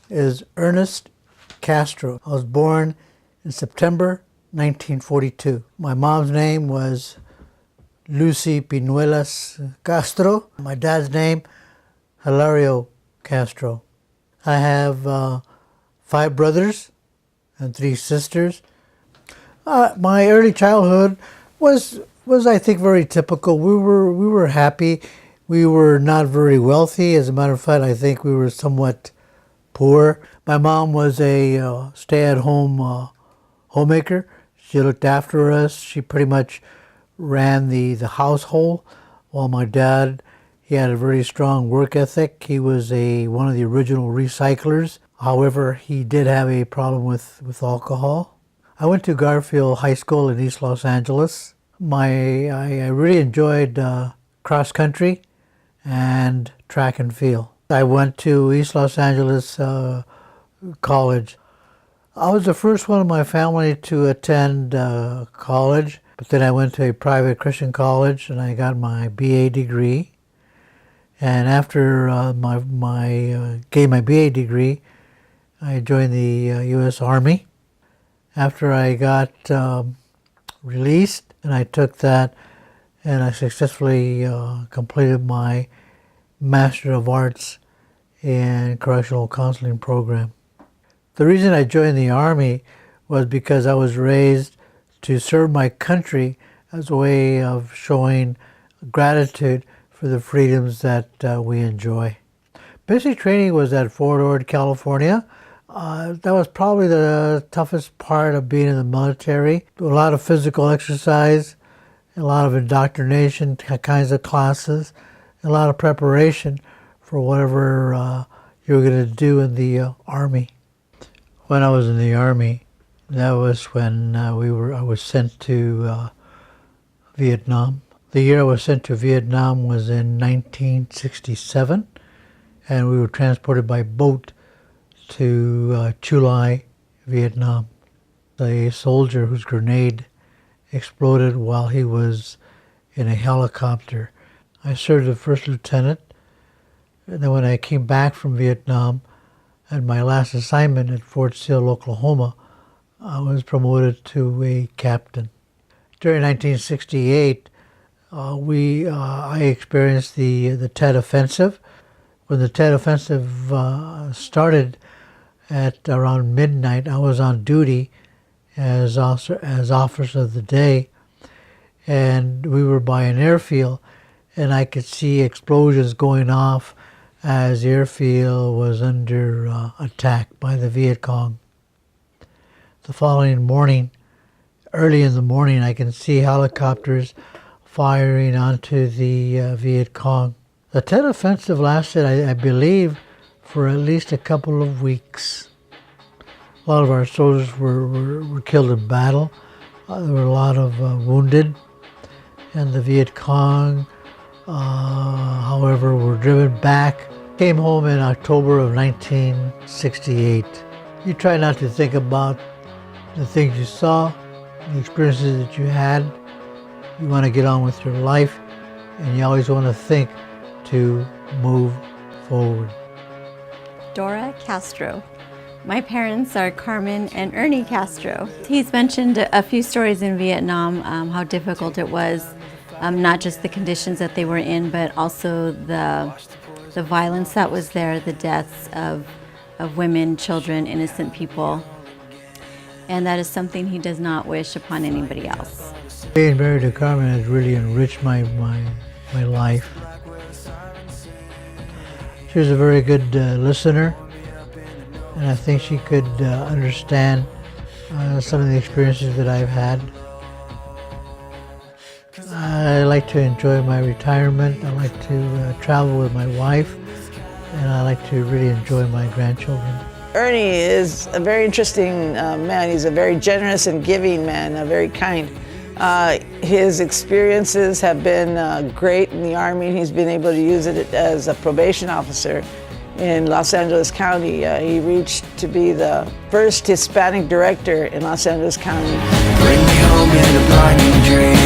is Erniest Castro. I was born in September 1942. My mom's name was Lucy Pinuelas Castro. My dad's name, Hilario Castro. I have 5 brothers and 3 sisters. My early childhood was I think very typical. We were happy. We were not very wealthy. As a matter of fact, I think we were somewhat poor. My mom was a stay-at-home homemaker. She looked after us. She pretty much ran the household, while my dad, he had a very strong work ethic. He was one of the original recyclers. However, he did have a problem with alcohol. I went to Garfield High School in East Los Angeles. I really enjoyed cross country and track and field. I went to East Los Angeles College. I was the first one in my family to attend college, but then I went to a private Christian college and I got my BA degree. And after getting my BA degree, I joined the U.S. Army. After I got released, and I took that and I successfully completed my Master of Arts in Correctional Counseling program. The reason I joined the Army was because I was raised to serve my country as a way of showing gratitude for the freedoms that we enjoy. Basic training was at Fort Ord, California. That was probably the toughest part of being in the military. A lot of physical exercise, a lot of indoctrination kinds of classes, a lot of preparation for whatever you were going to do in the Army. When I was in the Army, that was when I was sent to Vietnam. The year I was sent to Vietnam was in 1967, and we were transported by boat to Chulai, Vietnam. A soldier whose grenade exploded while he was in a helicopter. I served as first lieutenant, and then when I came back from Vietnam, at my last assignment at Fort Sill, Oklahoma, I was promoted to a captain. During 1968, I experienced the Tet Offensive. When the Tet Offensive started at around midnight, I was on duty as officer of the day, and we were by an airfield, and I could see explosions going off as the airfield was under attack by the Viet Cong. The following morning, early in the morning, I can see helicopters firing onto the Viet Cong. The Tet Offensive lasted, I believe, for at least a couple of weeks. A lot of our soldiers were killed in battle. There were a lot of wounded, and the Viet Cong, however, were driven back. Came home in October of 1968. You try not to think about the things you saw, the experiences that you had. You want to get on with your life, and you always want to think to move forward. Dora Castro. My parents are Carmen and Ernie Castro. He's mentioned a few stories in Vietnam, how difficult it was, not just the conditions that they were in, but also the violence that was there, the deaths of women, children, innocent people. And that is something he does not wish upon anybody else. Being married to Carmen has really enriched my life. She was a very good listener, and I think she could understand some of the experiences that I've had. I like to enjoy my retirement. I like to travel with my wife, and I like to really enjoy my grandchildren. Ernie is a very interesting man. He's a very generous and giving man, very kind. His experiences have been great in the Army. He's been able to use it as a probation officer in Los Angeles County. He reached to be the first Hispanic director in Los Angeles County. Bring me home in a blinding dream.